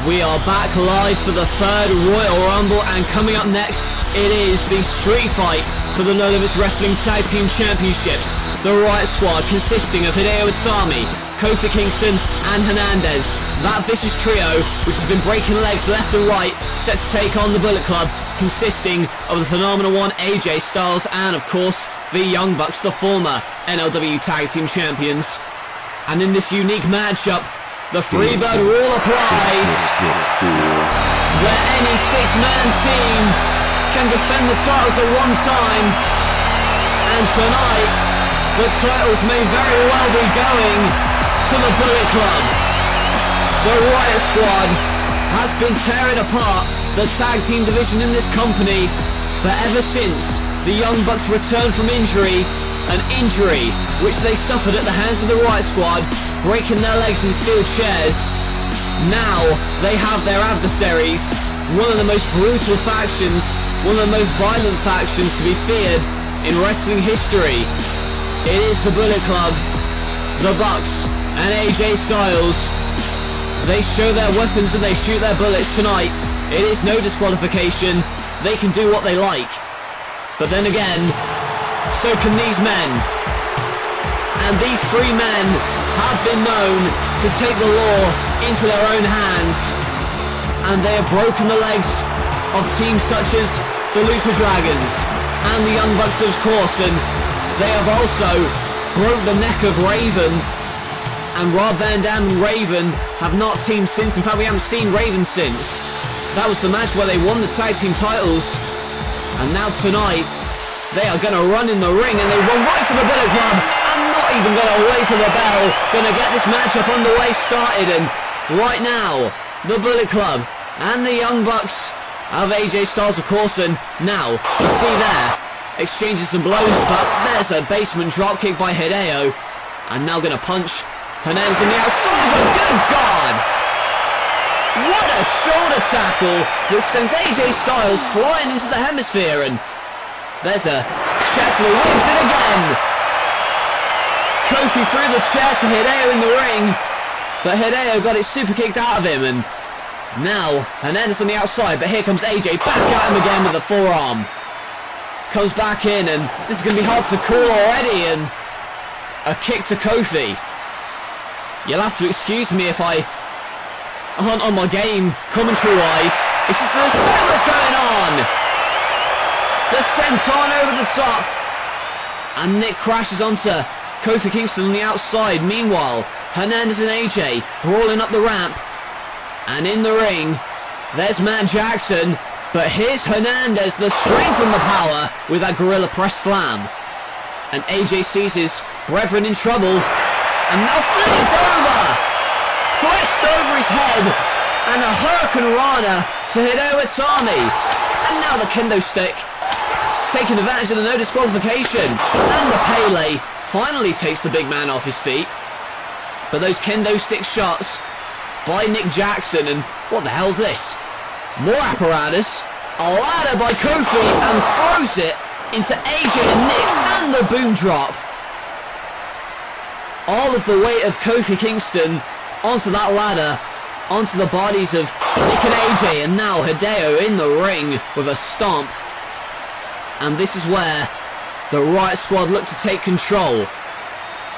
We are back live for the third Royal Rumble, and coming up next, it is the street fight for the No Limits Wrestling Tag Team Championships. The Riot Squad, consisting of Hideo Itami, Kofi Kingston and Hernandez. That vicious trio, which has been breaking legs left and right, set to take on the Bullet Club, consisting of the Phenomenal One, AJ Styles, and of course, the Young Bucks, the former NLW Tag Team Champions. And in this unique matchup, the Freebird rule applies, where any six-man team can defend the titles at one time, and tonight the titles may very well be going to the Bullet Club. The Riot Squad has been tearing apart the tag team division in this company, but ever since the Young Bucks returned from injury, an injury which they suffered at the hands of the Riot Squad, breaking their legs in steel chairs, now they have their adversaries, one of the most brutal factions, one of the most violent factions to be feared in wrestling history. It is the Bullet Club, the Bucks and AJ Styles. They show their weapons and they shoot their bullets tonight. It is no disqualification. They can do what they like. But then again, so can these men. And these three men have been known to take the law into their own hands. And they have broken the legs of teams such as the Lucha Dragons and the Young Bucks, of course. And they have also broke the neck of Raven. And Rob Van Dam and Raven have not teamed since. In fact, we haven't seen Raven since. That was the match where they won the tag team titles. And now tonight, they are going to run in the ring, and they run right for the Bullet Club, and not even going to wait for the bell. Going to get this matchup underway started, and right now, the Bullet Club and the Young Bucks have AJ Styles, of course, and now, you see there, exchanging some blows, but there's a basement dropkick by Hideo, and now going to punch Hernandez on the outside, but good God! What a shoulder tackle that sends AJ Styles flying into the hemisphere, and there's a chair to the ribs, and again! Kofi threw the chair to Hideo in the ring, but Hideo got it super kicked out of him, and now Hernandez on the outside, but here comes AJ back at him again with a forearm. Comes back in, and this is going to be hard to call already, and a kick to Kofi. You'll have to excuse me if I aren't on my game commentary-wise. It's just there's so much going on! The senton over the top, and Nick crashes onto Kofi Kingston on the outside. Meanwhile, Hernandez and AJ brawling up the ramp, and in the ring, there's Matt Jackson, but here's Hernandez, the strength and the power with that gorilla press slam, and AJ sees his brethren in trouble, and now flipped over, pressed over his head, and a Hurricane Rana to Hideo Itami, and now the kendo stick, taking advantage of the no disqualification, and the Pele finally takes the big man off his feet. But those kendo stick shots by Nick Jackson, and what the hell's this? More apparatus, a ladder by Kofi, and throws it into AJ and Nick, and the boom drop. All of the weight of Kofi Kingston onto that ladder, onto the bodies of Nick and AJ, and now Hideo in the ring with a stomp. And this is where the Riot Squad look to take control.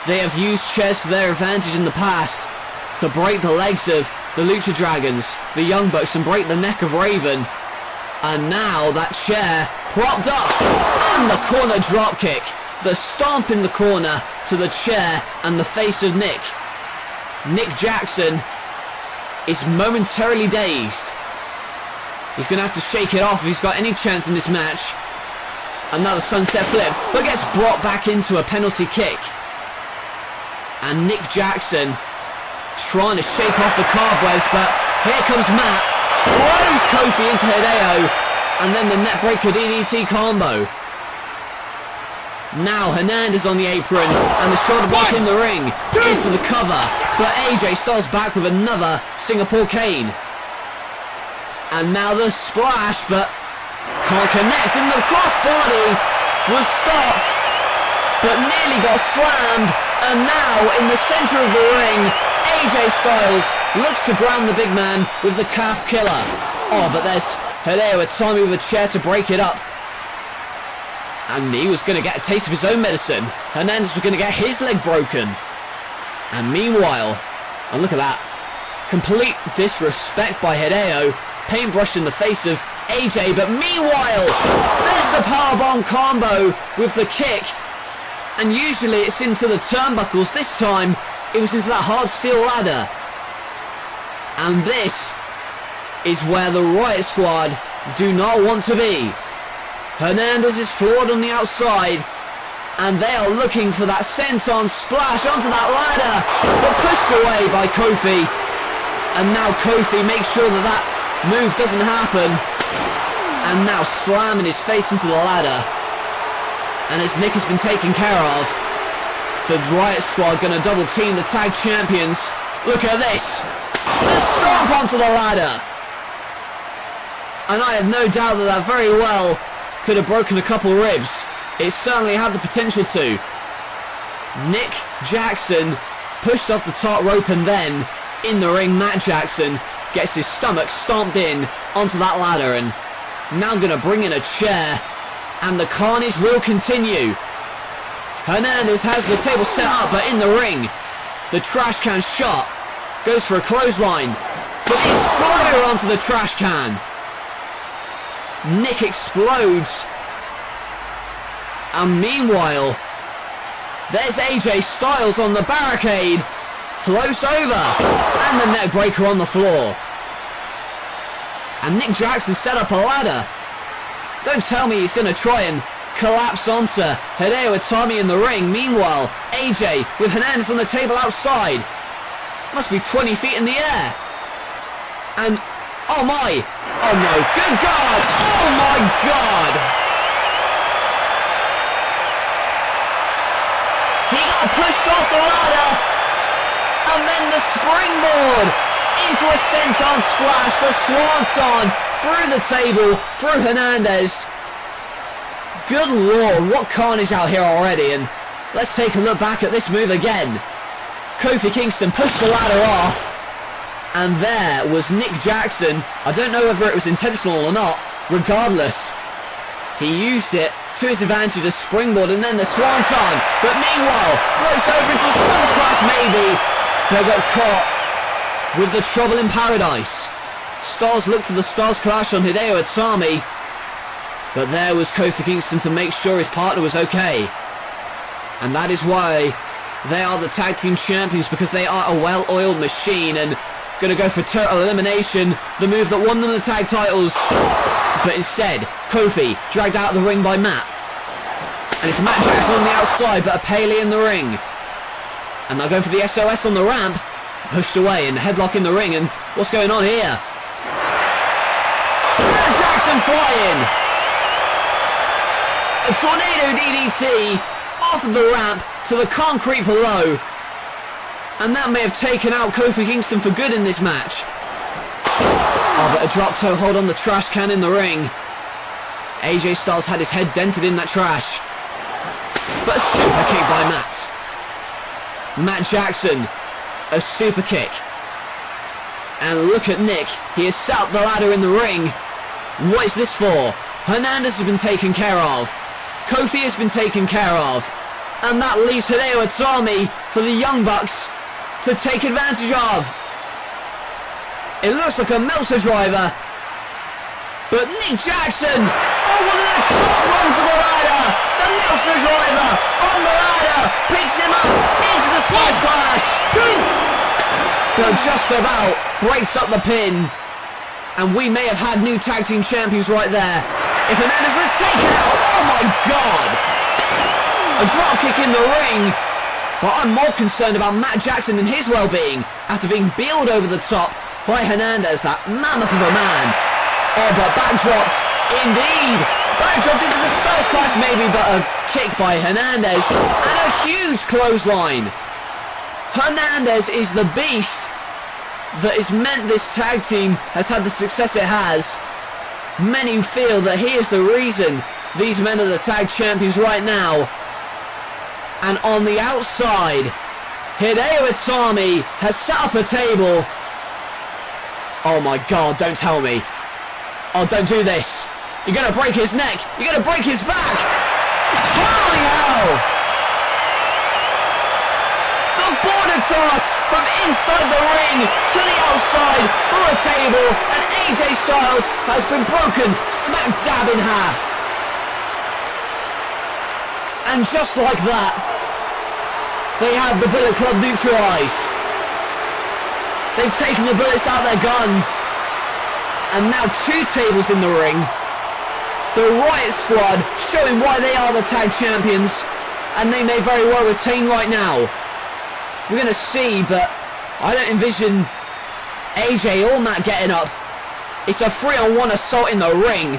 They have used chairs to their advantage in the past to break the legs of the Lucha Dragons, the Young Bucks, and break the neck of Raven. And now that chair propped up, and the corner dropkick. The stomp in the corner to the chair and the face of Nick. Nick Jackson is momentarily dazed. He's going to have to shake it off if he's got any chance in this match. Another sunset flip, but gets brought back into a penalty kick. And Nick Jackson trying to shake off the cobwebs, but here comes Matt, throws Kofi into Hideo, and then the neckbreaker DDT combo. Now Hernandez on the apron, and the shoulder block in the ring, in for the cover, but AJ Styles back with another Singapore cane. And now the splash, but can't connect, and the crossbody was stopped, but nearly got slammed, and now in the centre of the ring, AJ Styles looks to ground the big man with the calf killer. Oh, but there's Hideo Itami with a chair to break it up. And he was going to get a taste of his own medicine. Hernandez was going to get his leg broken. And meanwhile, and look at that, complete disrespect by Hideo, paintbrush in the face of AJ, but meanwhile, there's the powerbomb combo with the kick. And usually it's into the turnbuckles. This time, it was into that hard steel ladder. And this is where the Riot Squad do not want to be. Hernandez is floored on the outside, and they are looking for that senton splash onto that ladder, but pushed away by Kofi. And now Kofi makes sure that that move doesn't happen, and now slamming his face into the ladder. And as Nick has been taken care of, the Riot Squad going to double team the tag champions. Look at this, the stomp onto the ladder. And I have no doubt that that very well could have broken a couple ribs. It certainly had the potential to. Nick Jackson pushed off the top rope, and then in the ring Matt Jackson gets his stomach stomped in onto that ladder, and now going to bring in a chair, and the carnage will continue. Hernandez has the table set up, but in the ring the trash can shot, goes for a clothesline, but the exploder onto the trash can. Nick explodes, and meanwhile there's AJ Styles on the barricade, floats over, and the neck breaker on the floor. And Nick Jackson set up a ladder. Don't tell me he's going to try and collapse onto Hideo Itami in the ring. Meanwhile, AJ with Hernandez on the table outside, must be 20 feet in the air, and oh my, oh no, good God, oh my God! He got pushed off the ladder, and then the springboard into a senton splash, the swanton through the table, through Hernandez. Good Lord, what carnage out here already, and let's take a look back at this move again. Kofi Kingston pushed the ladder off, and there was Nick Jackson. I don't know whether it was intentional or not. Regardless, he used it to his advantage, a springboard, and then the swanton. But meanwhile, floats over into the Stars Clash maybe, but got caught with the Trouble in Paradise. Stars looked for the Stars Clash on Hideo Itami, but there was Kofi Kingston to make sure his partner was okay. And that is why they are the tag team champions, because they are a well-oiled machine, and going to go for total elimination, the move that won them the tag titles. But instead, Kofi dragged out of the ring by Matt. And it's Matt Jackson on the outside, but a Paley in the ring. And they'll go for the SOS on the ramp. Pushed away and headlock in the ring, and what's going on here? Matt Jackson flying! A tornado DDT off of the ramp to the concrete below. And that may have taken out Kofi Kingston for good in this match. Oh, but a drop toe hold on the trash can in the ring. AJ Styles had his head dented in that trash. But a super kick by Matt. Matt Jackson, a super kick. And look at Nick, he has set up the ladder in the ring. What is this for? Hernandez has been taken care of. Kofi has been taken care of. And that leaves Hideo Itami for the Young Bucks to take advantage of. It looks like a Meltzer driver, but Nick Jackson over the top rung to the ladder. The Meltzer driver on the ladder picks him up into the Stars Clash, but just about breaks up the pin, and we may have had new tag team champions right there if Hernandez was taken out. Oh my God! A drop kick in the ring. But I'm more concerned about Matt Jackson and his well-being after being beeled over the top by Hernandez, that mammoth of a man. Oh, but backdropped, indeed. Backdropped into the Stars Clash maybe, but a kick by Hernandez and a huge clothesline. Hernandez is the beast that has meant this tag team has had the success it has. Many feel that he is the reason these men are the tag champions right now. And on the outside, Hideo Itami has set up a table. Oh my god, don't tell me. Oh, don't do this. You're going to break his neck. You're going to break his back. Holy hell! The border toss from inside the ring to the outside for a table, and AJ Styles has been broken smack dab in half. And just like that, they have the Bullet Club neutralised. They've taken the bullets out of their gun, and now 2 tables in the ring. The Riot Squad showing why they are the tag champions, and they may very well retain right now. We're going to see, but I don't envision AJ or Matt getting up. It's a 3-on-1 assault in the ring.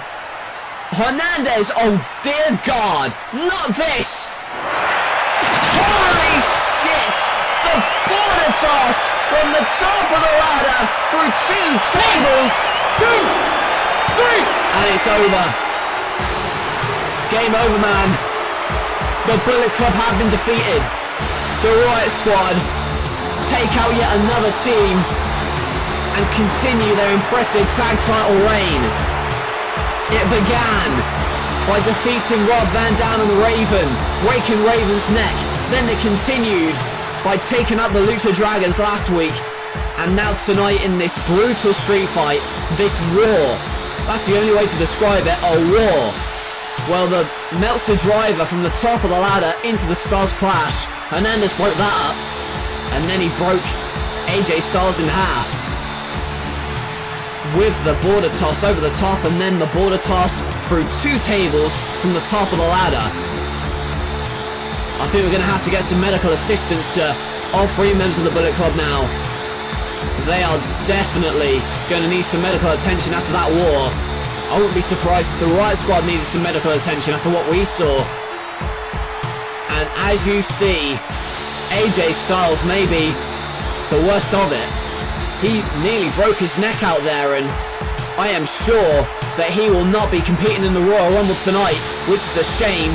Hernandez, oh dear God, not this! Holy shit! The border toss from the top of the ladder through 2 tables! 2, 3! And it's over. Game over, man. The Bullet Club have been defeated. The Riot Squad take out yet another team and continue their impressive tag title reign. It began by defeating Rob Van Dam and Raven, breaking Raven's neck. Then they continued by taking out the Lucha Dragons last week, and now tonight in this brutal street fight, this war. That's the only way to describe it, a war. Well, the Meltzer driver from the top of the ladder into the Styles Clash. Hernandez broke that up, and then he broke AJ Styles in half with the border toss over the top, and then the border toss through 2 tables from the top of the ladder. I think we're going to have to get some medical assistance to all 3 members of the Bullet Club now. They are definitely going to need some medical attention after that war. I wouldn't be surprised if the Riot Squad needed some medical attention after what we saw. And as you see, AJ Styles may be the worst of it. He nearly broke his neck out there, and I am sure that he will not be competing in the Royal Rumble tonight, which is a shame.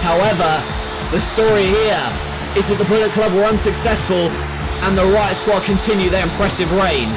However, the story here is that the Bullet Club were unsuccessful and the Riot Squad continue their impressive reign.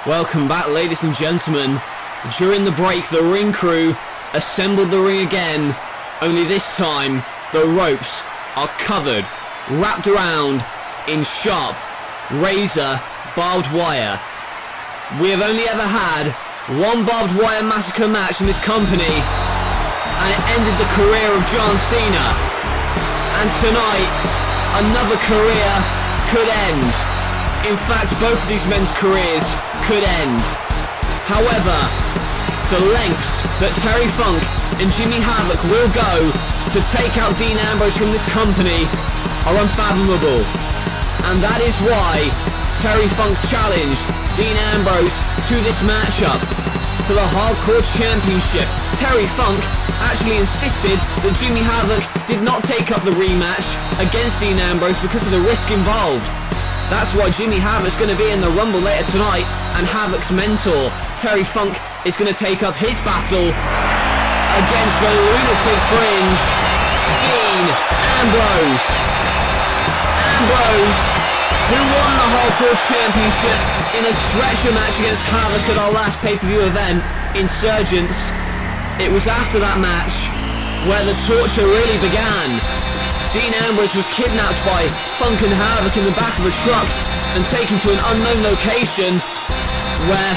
Welcome back, ladies and gentlemen. During the break, the ring crew assembled the ring again, only this time the ropes are covered, wrapped around in sharp, razor barbed wire. We have only ever had one barbed wire massacre match in this company, and it ended the career of John Cena. And tonight, another career could end. In fact, both of these men's careers could end. However, the lengths that Terry Funk and Jimmy Havoc will go to take out Dean Ambrose from this company are unfathomable. And that is why Terry Funk challenged Dean Ambrose to this matchup for the Hardcore Championship. Terry Funk actually insisted that Jimmy Havoc did not take up the rematch against Dean Ambrose because of the risk involved. That's why Jimmy Havoc's going to be in the Rumble later tonight, and Havoc's mentor, Terry Funk, is going to take up his battle against the Lunatic Fringe, Dean Ambrose. Ambrose, who won the Hardcore Championship in a stretcher match against Havoc at our last pay-per-view event, Insurgents. It was after that match where the torture really began. Dean Ambrose was kidnapped by Funk and Havoc in the back of a truck and taken to an unknown location where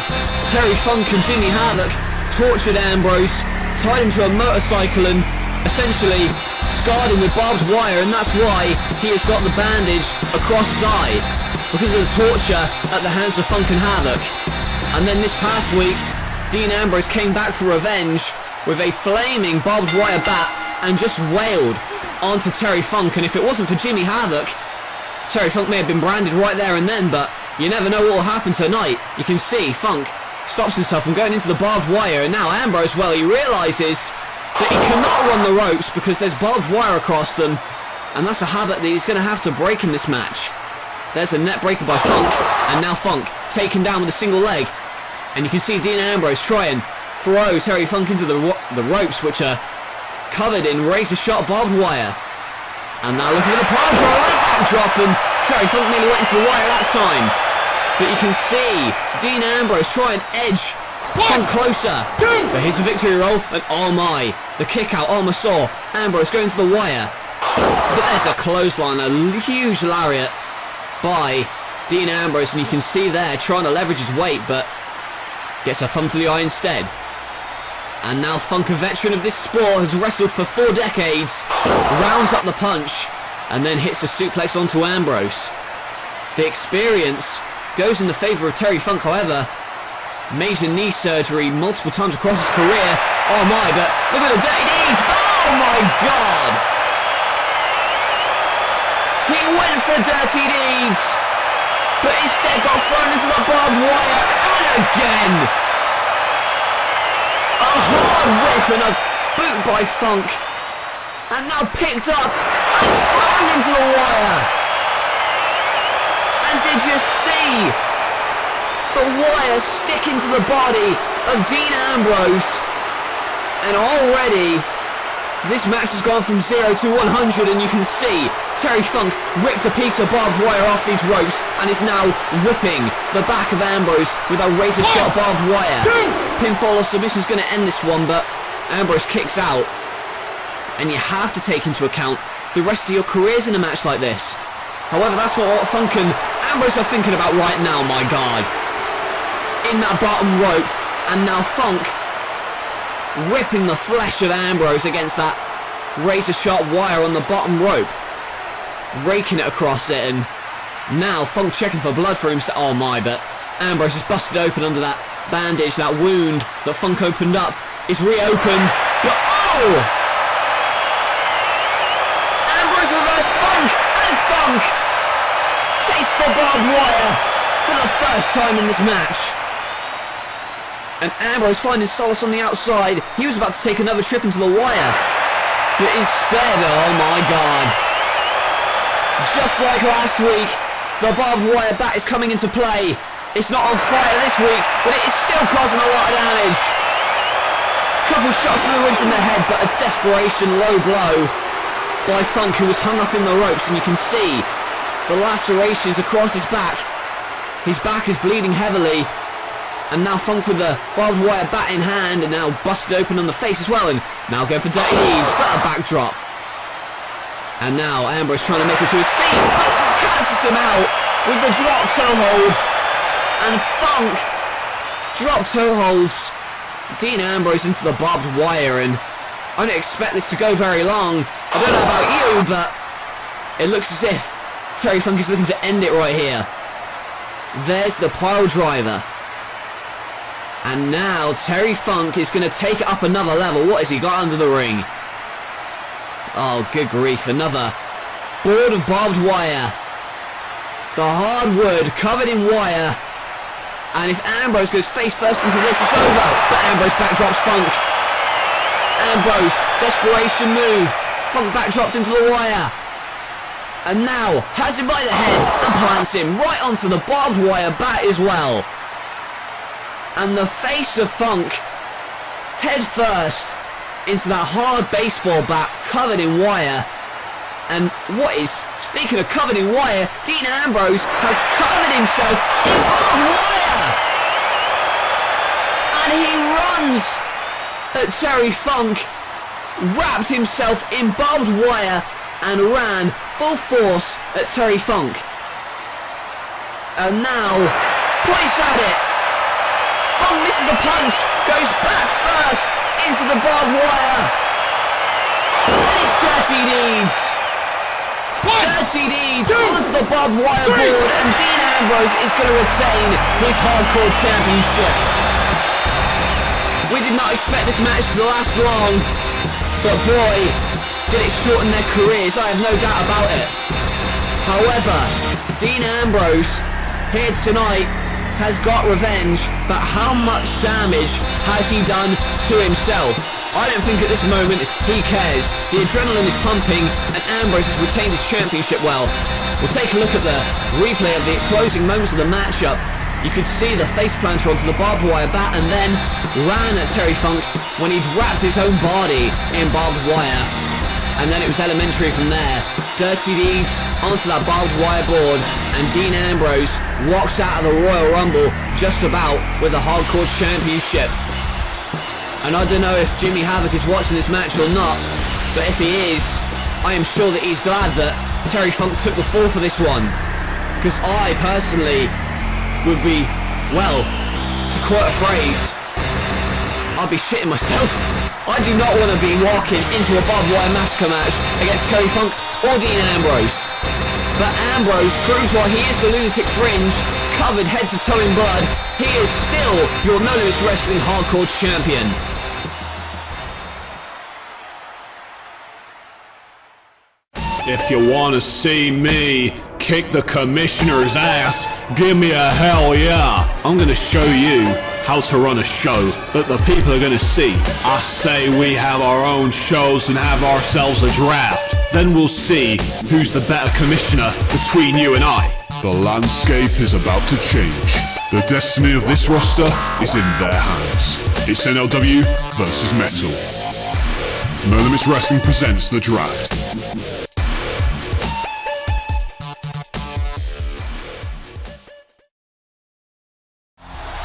Terry Funk and Jimmy Havoc tortured Ambrose, tied him to a motorcycle and essentially scarred him with barbed wire, and that's why he has got the bandage across his eye, because of the torture at the hands of Funk and Havoc. And then this past week, Dean Ambrose came back for revenge with a flaming barbed wire bat and just wailed onto Terry Funk, and if it wasn't for Jimmy Havoc, Terry Funk may have been branded right there and then, but you never know what will happen tonight. You can see Funk stops himself from going into the barbed wire, and now Ambrose, well, he realises that he cannot run the ropes because there's barbed wire across them, and that's a habit that he's going to have to break in this match. There's a net breaker by Funk, and now Funk taken down with a single leg, and you can see Dean Ambrose try and throw Terry Funk into the ropes, which are covered in razor-sharp barbed wire. And now looking at the pile driver and backdrop, and Terry Funk nearly went into the wire that time. But you can see Dean Ambrose try and edge Funk closer. But here's a victory roll, and oh my, the kick out, oh my saw, Ambrose going to the wire. But there's a clothesline, a huge lariat by Dean Ambrose, and you can see there trying to leverage his weight, but gets a thumb to the eye instead. And now Funk, a veteran of this sport, has wrestled for 4 decades, rounds up the punch, and then hits a suplex onto Ambrose. The experience goes in the favour of Terry Funk, however. Major knee surgery multiple times across his career. Oh my, but look at the dirty deeds! Oh my god! He went for dirty deeds, but instead got thrown into the barbed wire, and again! A hard whip and a boot by Funk, and now picked up and slammed into the wire. And did you see the wire stick into the body of Dean Ambrose? And already this match has gone from 0 to 100, and you can see Terry Funk ripped a piece of barbed wire off these ropes and is now whipping the back of Ambrose with a razor-sharp barbed wire. Pinfall or submission is going to end this one, but Ambrose kicks out. And you have to take into account the rest of your careers in a match like this. However, that's not what Funk and Ambrose are thinking about right now, my god. In that bottom rope, and now Funk ripping the flesh of Ambrose against that razor-sharp wire on the bottom rope, raking it across it, and now Funk checking for blood for himself. Oh my, but Ambrose is busted open under that bandage. That wound that Funk opened up is reopened, but oh! Ambrose reversed Funk, and Funk takes the barbed wire for the first time in this match. And Ambrose finding solace on the outside. He was about to take another trip into the wire, but instead, oh my god, just like last week, the barbed wire bat is coming into play. It's not on fire this week, but it is still causing a lot of damage. Couple shots to the ribs and the head, but a desperation low blow by Funk, who was hung up in the ropes, and you can see the lacerations across his back. His back is bleeding heavily. And now Funk with the barbed wire bat in hand, and now busted open on the face as well, and now going for dirty deeds, but a backdrop. And now Ambrose trying to make it to his feet, but catches him out with the drop toe hold. And Funk drop toe holds Dean Ambrose into the barbed wire, and I don't expect this to go very long. I don't know about you, but it looks as if Terry Funk is looking to end it right here. There's the pile driver. And now Terry Funk is going to take it up another level. What has he got under the ring? Oh, good grief. Another board of barbed wire. The hard wood covered in wire. And if Ambrose goes face first into this, it's over. But Ambrose backdrops Funk. Ambrose, desperation move. Funk backdropped into the wire. And now has him by the head and plants him right onto the barbed wire bat as well. And the face of Funk, head first, into that hard baseball bat covered in wire. And what is, speaking of covered in wire, Dean Ambrose has covered himself in barbed wire! And he runs at Terry Funk, wrapped himself in barbed wire, and ran full force at Terry Funk. And now, points at it. Funk misses the punch, goes back first into the barbed wire. And it's Dirty Deeds. Dirty Deeds onto the barbed wire board, and Dean Ambrose is going to retain his Hardcore Championship. We did not expect this match to last long, but boy, did it shorten their careers, I have no doubt about it. However, Dean Ambrose here tonight has got revenge, but how much damage has he done to himself? I don't think at this moment he cares. The adrenaline is pumping and Ambrose has retained his championship well. We'll take a look at the replay of the closing moments of the matchup. You could see the face planter onto the barbed wire bat and then ran at Terry Funk when he'd wrapped his own body in barbed wire. And then it was elementary from there. Dirty Deeds onto that barbed wire board, and Dean Ambrose walks out of the Royal Rumble just about with the Hardcore Championship. And I don't know if Jimmy Havoc is watching this match or not, but if he is, I am sure that he's glad that Terry Funk took the fall for this one. Because I personally would be, well, to quote a phrase, I'd be shitting myself. I do not want to be walking into a barbed wire massacre match against Terry Funk or Dean Ambrose. But Ambrose proves why he is the lunatic fringe, covered head to toe in blood. He is still your No Limits Wrestling Hardcore Champion. If you want to see me kick the commissioner's ass, give me a hell yeah. I'm going to show you how to run a show that the people are going to see. I say we have our own shows and have ourselves a draft. Then we'll see who's the better commissioner between you and I. The landscape is about to change. The destiny of this roster is in their hands. It's NLW versus Metal. No Limits Wrestling presents the draft.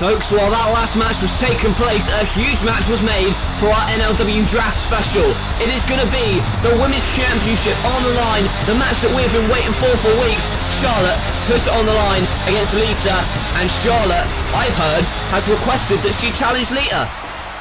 Folks, while that last match was taking place, a huge match was made for our NLW Draft Special. It is going to be the Women's Championship on the line, the match that we've been waiting for weeks. Charlotte puts it on the line against Lita, and Charlotte, I've heard, has requested that she challenge Lita.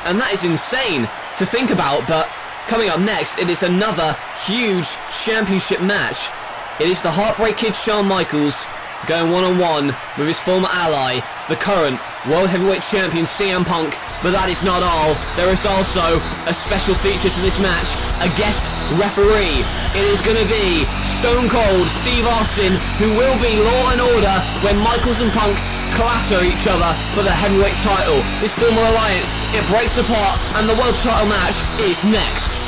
And that is insane to think about, but coming up next, it is another huge championship match. It is the Heartbreak Kid Shawn Michaels going one-on-one with his former ally, the current World Heavyweight Champion CM Punk. But that is not all. There is also a special feature to this match, a guest referee. It is going to be Stone Cold Steve Austin, who will be law and order when Michaels and Punk clatter each other for the heavyweight title. This former alliance, it breaks apart, and the world title match is next.